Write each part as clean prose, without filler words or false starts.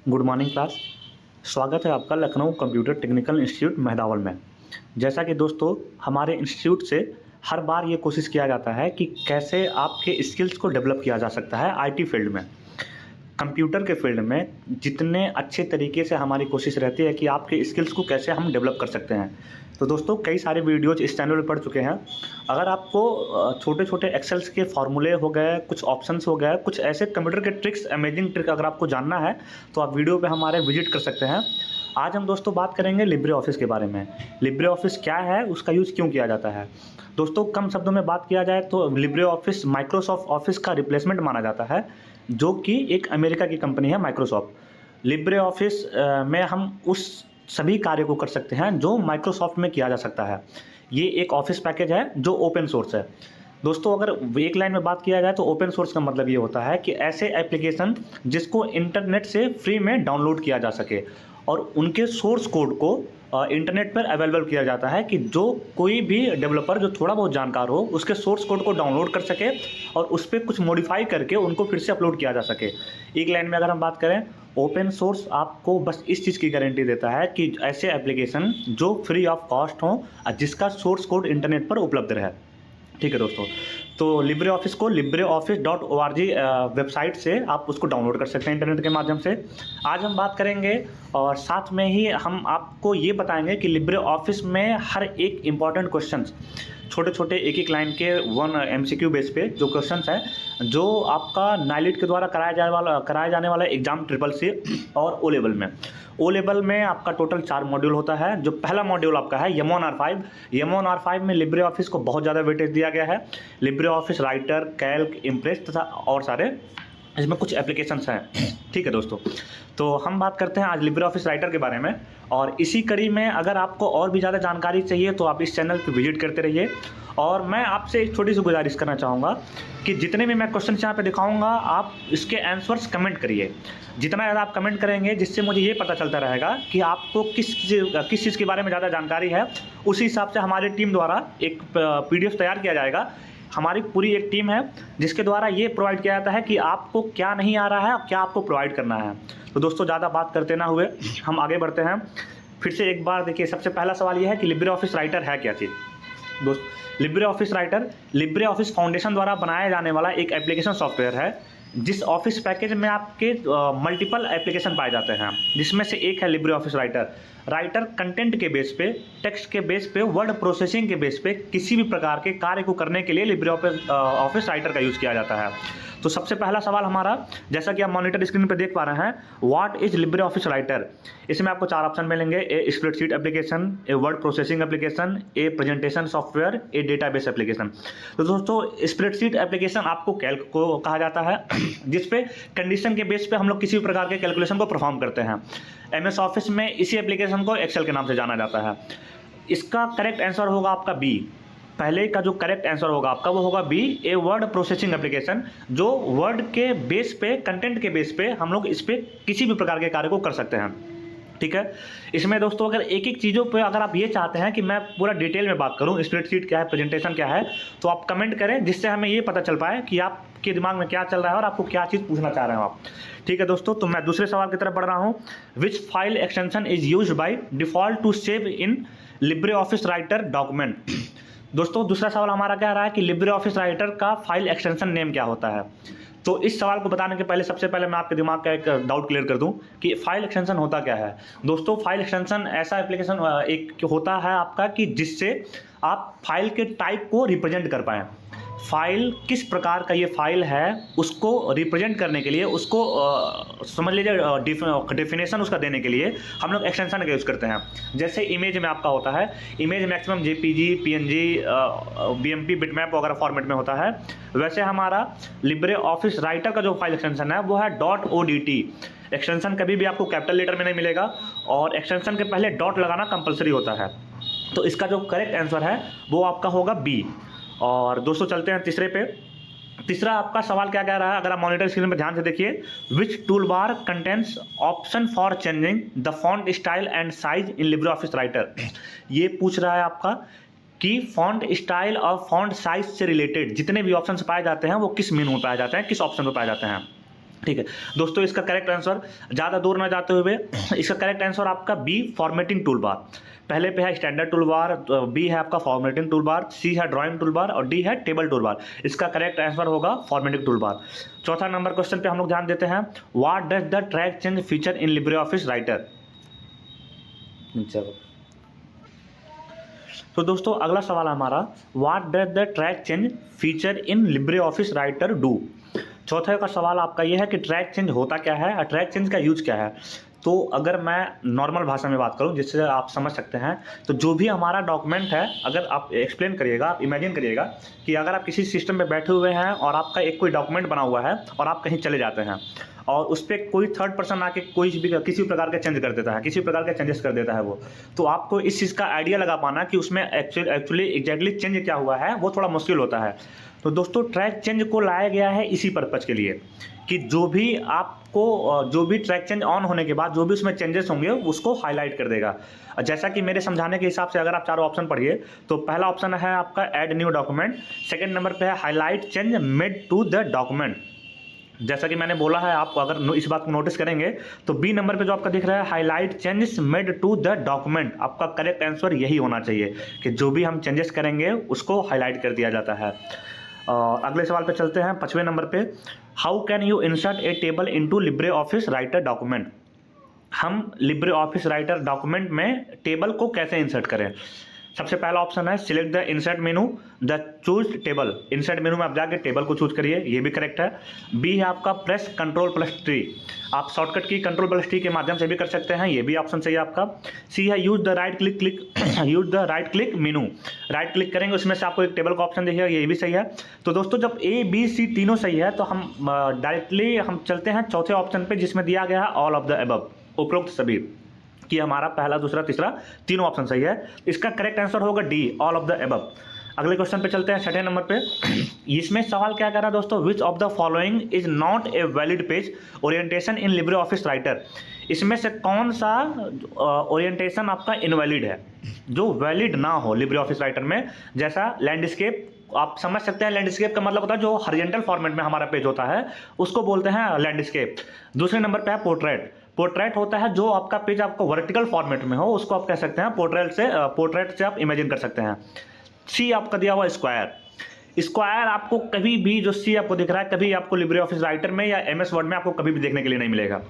Good morning class. स्वागत है आपका Lucknow computer technical institute Mehdawal में। जैसा कि दोस्तों हमारे इंस्टीट्यूट से हर बार ये कोशिश किया जाता है कि कैसे आपके स्किल्स को डेवलप किया जा सकता है आईटी फील्ड में, कंप्यूटर के फील्ड में जितने अच्छे तरीके से हमारी कोशिश रहती है कि आपके स्किल्स को कैसे हम डेवलप कर सकते हैं। तो दोस्तों कई सारे वीडियोज इस चैनल पर पढ़ चुके हैं। अगर आपको छोटे छोटे एक्सेल्स के फॉर्मूले हो गए, कुछ ऑप्शंस हो गए, कुछ ऐसे कंप्यूटर के ट्रिक्स, अमेजिंग ट्रिक अगर आपको जानना है तो आप वीडियो पे हमारे विजिट कर सकते हैं। आज हम दोस्तों बात करेंगे लिब्रे ऑफिस के बारे में। लिब्रे ऑफिस क्या है, उसका यूज़ क्यों किया जाता है। दोस्तों कम शब्दों में बात किया जाए तो लिब्रे ऑफिस माइक्रोसॉफ्ट ऑफिस का रिप्लेसमेंट माना जाता है, जो कि एक अमेरिका की कंपनी है माइक्रोसॉफ्ट। लिब्रे ऑफिस में हम उस सभी कार्य को कर सकते हैं जो माइक्रोसॉफ्ट में किया जा सकता है। ये एक ऑफिस पैकेज है जो ओपन सोर्स है। दोस्तों अगर एक लाइन में बात किया जाए तो ओपन सोर्स का मतलब ये होता है कि ऐसे एप्लीकेशन जिसको इंटरनेट से फ्री में डाउनलोड किया जा सके और उनके सोर्स कोड को इंटरनेट पर अवेलेबल किया जाता है कि जो कोई भी डेवलपर जो थोड़ा बहुत जानकार हो उसके सोर्स कोड को डाउनलोड कर सके और उस पर कुछ मॉडिफाई करके उनको फिर से अपलोड किया जा सके। एक लाइन में अगर हम बात करें, ओपन सोर्स आपको बस इस चीज़ की गारंटी देता है कि ऐसे एप्लीकेशन जो फ्री ऑफ कॉस्ट हों, जिसका सोर्स कोड इंटरनेट पर उपलब्ध रहे। ठीक है दोस्तों, तो लिब्रे ऑफिस को libreoffice.org वेबसाइट से आप उसको डाउनलोड कर सकते हैं इंटरनेट के माध्यम से। आज हम बात करेंगे और साथ में ही हम आपको ये बताएंगे कि लिब्रे ऑफिस में हर एक इम्पॉर्टेंट क्वेश्चंस, छोटे छोटे एक एक लाइन के वन एमसीक्यू बेस पे जो क्वेश्चंस हैं, जो आपका नाइलिट के द्वारा कराया जाने वाला एग्जाम ट्रिपल सी और ओ लेवल में आपका टोटल 4 मॉड्यूल होता है। जो पहला मॉड्यूल आपका है यमोन R5 में लिब्रे ऑफिस को बहुत ज़्यादा वेटेज दिया गया है। Libre office writer, Calc, impress तथा और सारे इसमें कुछ एप्लीकेशंस हैं। ठीक है दोस्तों, तो हम बात करते हैं आज लिब्रे ऑफिस राइटर के बारे में। और इसी कड़ी में अगर आपको और भी ज़्यादा जानकारी चाहिए तो आप इस चैनल पर विजिट करते रहिए। और मैं आपसे एक छोटी सी गुजारिश करना चाहूँगा कि जितने भी मैं क्वेश्चन यहाँ पे दिखाऊंगा आप इसके आंसर्स कमेंट करिए। जितना ज़्यादा आप कमेंट करेंगे जिससे मुझे ये पता चलता रहेगा कि आपको किस चीज़ के बारे में ज़्यादा जानकारी है। उसी हिसाब से हमारी टीम द्वारा एक PDF तैयार किया जाएगा। हमारी पूरी एक टीम है जिसके द्वारा ये प्रोवाइड किया जाता है कि आपको क्या नहीं आ रहा है और क्या आपको प्रोवाइड करना है। तो दोस्तों ज़्यादा बात करते ना हुए हम आगे बढ़ते हैं। फिर से एक बार देखिए, सबसे पहला सवाल ये है कि लिब्रे ऑफिस राइटर है क्या चीज़। दोस्त Libre office Writer Libre office foundation द्वारा बनाया जाने वाला एक एप्लीकेशन सॉफ्टवेयर है जिस ऑफिस पैकेज में आपके मल्टीपल एप्लीकेशन पाए जाते हैं, जिसमें से एक है लिब्रे ऑफिस राइटर कंटेंट के बेस पे, टेक्स्ट के बेस पे, वर्ड प्रोसेसिंग के बेस पे किसी भी प्रकार के कार्य को करने के लिए लिब्रे ऑफिस राइटर का यूज़ किया जाता है। तो सबसे पहला सवाल हमारा, जैसा कि आप मॉनिटर स्क्रीन पर देख पा रहे हैं, what is Libre office Writer. इसमें आपको 4 ऑप्शन मिलेंगे, a spreadsheet application, a word processing application, a presentation software, a database application. तो दोस्तों स्प्रेडशीट एप्लीकेशन आपको कैल्क को कहा जाता है, जिसपे कंडीशन के बेस पे हम लोग किसी भी प्रकार के कैलकुलेशन को परफॉर्म करते हैं। MS ऑफिस में इसी एप्लीकेशन को एक्सेल के नाम से जाना जाता है। इसका करेक्ट आंसर होगा आपका बी। पहले का जो करेक्ट आंसर होगा आपका वो होगा B, a word processing application, जो वर्ड के बेस पे, कंटेंट के बेस पे हम लोग इस पे किसी भी प्रकार के कार्य को कर सकते हैं। ठीक है, इसमें दोस्तों अगर एक एक चीज़ों पे अगर आप ये चाहते हैं कि मैं पूरा डिटेल में बात करूं, स्प्रेडशीट क्या है, प्रेजेंटेशन क्या है, तो आप कमेंट करें जिससे हमें ये पता चल पाए कि आपके दिमाग में क्या चल रहा है और आपको क्या चीज़ पूछना चाह रहे हो आप। ठीक है दोस्तों, तो मैं दूसरे सवाल की तरफ बढ़ रहा हूँ। Which file extension is use by default to save in Libre office Writer document. दोस्तों दूसरा सवाल हमारा क्या रहा है कि लिब्रे ऑफिस राइटर का फाइल एक्सटेंशन नेम क्या होता है। तो इस सवाल को बताने के पहले सबसे पहले मैं आपके दिमाग का एक डाउट क्लियर कर दूं कि फाइल एक्सटेंशन होता क्या है। दोस्तों फाइल एक्सटेंशन ऐसा एप्लीकेशन एक होता है आपका कि जिससे आप फाइल के टाइप को रिप्रेजेंट कर पाएँ। फाइल किस प्रकार का ये फाइल है उसको रिप्रेजेंट करने के लिए, उसको समझ लीजिए डेफिनेशन उसका देने के लिए हम लोग एक्सटेंशन का यूज़ करते हैं। जैसे इमेज में आपका होता है, image maximum JPG, PNG, BMP, bitmap वगैरह फॉर्मेट में होता है, वैसे हमारा लिब्रे ऑफिस राइटर का जो फाइल एक्सटेंशन है वो है .odt। एक्सटेंशन कभी भी आपको कैपिटल लेटर में नहीं मिलेगा और एक्सटेंशन के पहले डॉट लगाना कंपलसरी होता है। तो इसका जो करेक्ट आंसर है वो आपका होगा बी। और दोस्तों चलते हैं तीसरे पे। तीसरा आपका सवाल क्या कह रहा है, अगर आप मॉनिटर स्क्रीन में ध्यान से देखिए, which tool bar contents option for changing the font style and size in Libre office writer. ये पूछ रहा है आपका कि फॉन्ट स्टाइल और फॉन्ट साइज से रिलेटेड जितने भी ऑप्शन पाए जाते हैं वो किस मेनू में पाए जाते हैं, किस ऑप्शन में पाए जाते हैं। ठीक है दोस्तों, इसका करेक्ट आंसर ज़्यादा दूर ना जाते हुए इसका करेक्ट आंसर आपका बी फॉर्मेटिंग टूल बार। पहले पे है स्टैंडर्ड टूल बार, बी है आपका फॉर्मेटिंग टूल बार, सी है ड्राइंग टूल बार और डी है टेबल टूल बार। इसका करेक्ट आंसर होगा फॉर्मेटिंग टूल बार। चौथा नंबर क्वेश्चन पे हम लोग ध्यान देते हैं, what does the track change feature in Libre office writer. तो दोस्तों अगला सवाल हमारा, what does the track change feature in Libre office writer do. चौथे का सवाल आपका यह है कि ट्रैक चेंज होता क्या है और ट्रैक चेंज का यूज क्या है। तो अगर मैं नॉर्मल भाषा में बात करूं जिससे आप समझ सकते हैं, तो जो भी हमारा डॉक्यूमेंट है, अगर आप एक्सप्लेन करिएगा, आप इमेजिन करिएगा कि अगर आप किसी सिस्टम में बैठे हुए हैं और आपका एक कोई डॉक्यूमेंट बना हुआ है और आप कहीं चले जाते हैं और उस पर कोई थर्ड पर्सन आके कोई भी किसी प्रकार का चेंज कर देता है, किसी प्रकार के चेंजेस कर देता है वो, तो आपको इस चीज़ का आइडिया लगा पाना कि उसमें एक्चुअली एग्जैक्टली चेंज क्या हुआ है वो थोड़ा मुश्किल होता है। तो दोस्तों ट्रैक चेंज को लाया गया है इसी पर्पज़ के लिए कि जो भी ट्रैक चेंज ऑन होने के बाद जो भी उसमें चेंजेस होंगे उसको हाईलाइट कर देगा। जैसा कि मेरे समझाने के हिसाब से अगर आप चारों ऑप्शन पढ़िए, तो पहला ऑप्शन है आपका add new document, second number पे है highlight change made to the document. जैसा कि मैंने बोला है, आप अगर इस बात को नोटिस करेंगे तो बी नंबर पे जो आपका दिख रहा है highlight changes made to the document, आपका करेक्ट आंसर यही होना चाहिए कि जो भी हम चेंजेस करेंगे उसको हाईलाइट कर दिया जाता है। अगले सवाल पे चलते हैं, 5वें नंबर पे, how can you insert A table into Libre office Writer document. हम लिब्रे ऑफिस राइटर डॉक्यूमेंट में टेबल को कैसे इंसर्ट करें। सबसे पहला ऑप्शन है select the insert menu the choose table. Insert मेनू में आप जाके टेबल को चूज करिए, ये भी करेक्ट है। बी है आपका प्रेस कंट्रोल+T, आप शॉर्टकट की कंट्रोल+T के माध्यम से भी कर सकते हैं, ये भी ऑप्शन सही है आपका। सी है use the right click menu, right click करेंगे उसमें से आपको एक टेबल का ऑप्शन दिखेगा, ये भी सही है। तो दोस्तों जब ए बी सी तीनों सही है तो हम डायरेक्टली हम चलते हैं चौथे ऑप्शन पे जिसमें दिया गया है ऑल ऑफ द अबव, उपरोक्त सभी, कि हमारा पहला दूसरा तीसरा तीनों ऑप्शन सही है। इसका करेक्ट आंसर होगा D all of the above. अगले क्वेश्चन पे चलते हैं, 6ठे नंबर पे। इसमें सवाल क्या कर रहा है दोस्तों, which of the following is not a valid page orientation in Libre office Writer. इसमें से कौन सा ओरिएंटेशन आपका इनवैलिड है, जो वैलिड ना हो लिब्रे ऑफिस राइटर में। जैसा लैंडस्केप, आप समझ सकते हैं लैंडस्केप का मतलब होता है जो हॉरिजॉन्टल फॉर्मेट में हमारा पेज होता है उसको बोलते हैं लैंडस्केप। दूसरे नंबर पे है पोर्ट्रेट, पोर्ट्रेट होता है जो आपका पेज आपको वर्टिकल फॉर्मेट में हो उसको आप कह सकते हैं पोर्ट्रेट से आप इमेजिन कर सकते हैं। सी आपका दिया हुआ स्क्वायर, स्क्वायर आपको कभी भी जो सी आपको दिख रहा है कभी आपको लिब्रे ऑफिस राइटर में या MS वर्ड में आपको कभी भी देखने के लिए नहीं मिलेगा।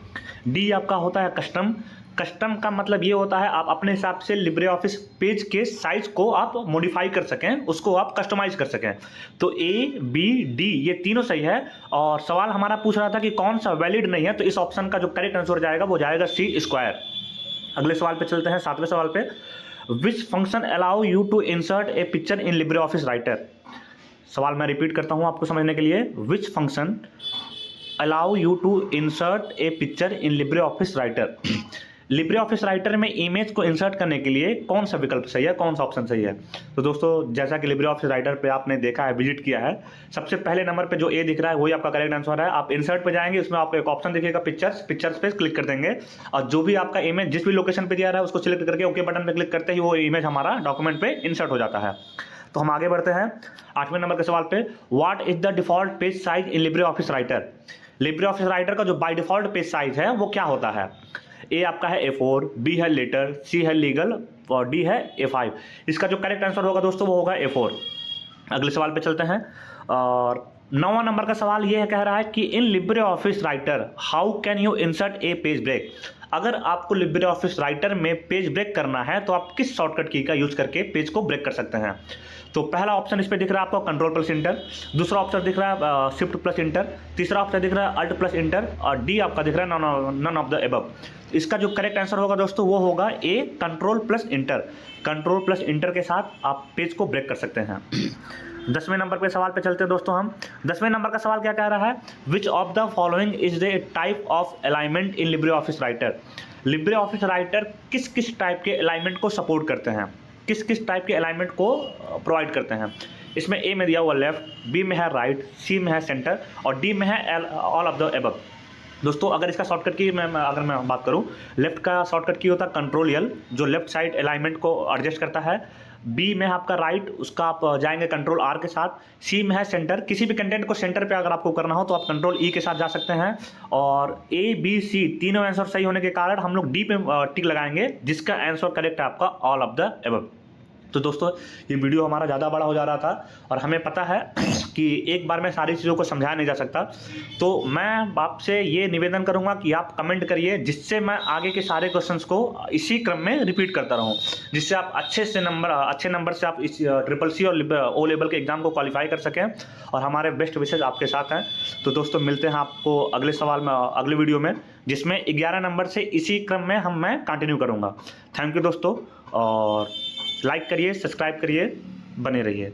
डी आपका होता है कस्टम, कस्टम का मतलब ये होता है आप अपने हिसाब से लिब्रे ऑफिस पेज के साइज को आप मॉडिफाई कर सकें, उसको आप कस्टमाइज कर सकें। तो ए बी डी ये तीनों सही है। और सवाल हमारा पूछ रहा था कि कौन सा वैलिड नहीं है, तो इस ऑप्शन का जो करेक्ट आंसर जाएगा वो जाएगा सी स्क्वायर। अगले सवाल पे चलते हैं, 7वें सवाल पे, which function allow you to insert a picture in Libre office Writer. सवाल मैं रिपीट करता हूं आपको समझने के लिए, which function allow you to insert a picture in Libre office Writer. Libre office Writer में इमेज को इंसर्ट करने के लिए कौन सा विकल्प सही है, कौन सा ऑप्शन सही है। तो दोस्तों जैसा कि लिब्रे ऑफिस राइटर पे आपने देखा है, विजिट किया है, सबसे पहले नंबर पे जो ए दिख रहा है वही आपका करेक्ट आंसर है। आप इंसर्ट पे जाएंगे, उसमें आपको एक ऑप्शन दिखेगा पिक्चर्स पे क्लिक कर देंगे और जो भी आपका इमेज जिस भी लोकेशन पे दिया रहा है उसको सिलेक्ट करके ओके बटन पे क्लिक करते ही वो इमेज हमारा डॉक्यूमेंट पे इंसर्ट हो जाता है। तो हम आगे बढ़ते हैं 8वें नंबर के सवाल पे, what is the default page size in Libre office Writer. Libre office राइटर का जो बाय डिफॉल्ट पेज साइज है वो क्या होता है। ए आपका है A4, बी है लेटर, सी है लीगल और डी है A5। इसका जो करेक्ट आंसर होगा दोस्तों वो होगा A4। अगले सवाल पे चलते हैं और 9वां नंबर का सवाल ये कह रहा है कि in Libre office Writer how can you insert a page break. अगर आपको लिब्रे ऑफिस राइटर में पेज ब्रेक करना है तो आप किस शॉर्टकट की का यूज करके पेज को ब्रेक कर सकते हैं। तो पहला ऑप्शन इस पे दिख रहा है आपको कंट्रोल+इंटर, दूसरा ऑप्शन दिख रहा है शिफ्ट+इंटर, तीसरा ऑप्शन दिख रहा है अल्ट+इंटर और डी आपका दिख रहा है नन ऑफ द अबव। इसका जो करेक्ट आंसर होगा दोस्तों वो होगा ए कंट्रोल+इंटर। कंट्रोल+इंटर के साथ आप पेज को ब्रेक कर सकते हैं। 10वें नंबर पे सवाल पे चलते हैं दोस्तों हम। 10वें नंबर का सवाल क्या कह रहा है, which of the following is the type of alignment in Libre office Writer. Libre office writer किस किस टाइप के अलाइनमेंट को सपोर्ट करते हैं, किस किस टाइप के अलाइनमेंट को प्रोवाइड करते हैं। इसमें ए में दिया हुआ लेफ्ट, बी में है राइट, सी में है सेंटर और डी में है ऑल ऑफ द अबव। दोस्तों अगर इसका शॉर्टकट की अगर मैं बात करूं, लेफ्ट का शॉर्टकट की होता है कंट्रोल L जो लेफ्ट साइड अलाइनमेंट को एडजस्ट करता है। बी में है आपका राइट, उसका आप जाएंगे कंट्रोल आर के साथ। सी में है सेंटर, किसी भी कंटेंट को सेंटर पे अगर आपको करना हो तो आप कंट्रोल ई के साथ जा सकते हैं। और ए बी सी तीनों आंसर सही होने के कारण हम लोग डी पे टिक लगाएंगे, जिसका आंसर करेक्ट है आपका ऑल ऑफ द एबव। तो दोस्तों ये वीडियो हमारा ज़्यादा बड़ा हो जा रहा था और हमें पता है कि एक बार में सारी चीज़ों को समझाया नहीं जा सकता, तो मैं आपसे ये निवेदन करूंगा कि आप कमेंट करिए, जिससे मैं आगे के सारे क्वेश्चंस को इसी क्रम में रिपीट करता रहूं, जिससे आप अच्छे नंबर से आप इस ट्रिपल सी और ओ लेवल के एग्जाम को क्वालिफाई कर सकें। और हमारे बेस्ट विशेष आपके साथ हैं। तो दोस्तों मिलते हैं आपको अगले सवाल में, अगले वीडियो में, जिसमें 11 नंबर से इसी क्रम में मैं कंटिन्यू करूँगा। थैंक यू दोस्तों, और लाइक करिए, सब्सक्राइब करिए, बने रहिए।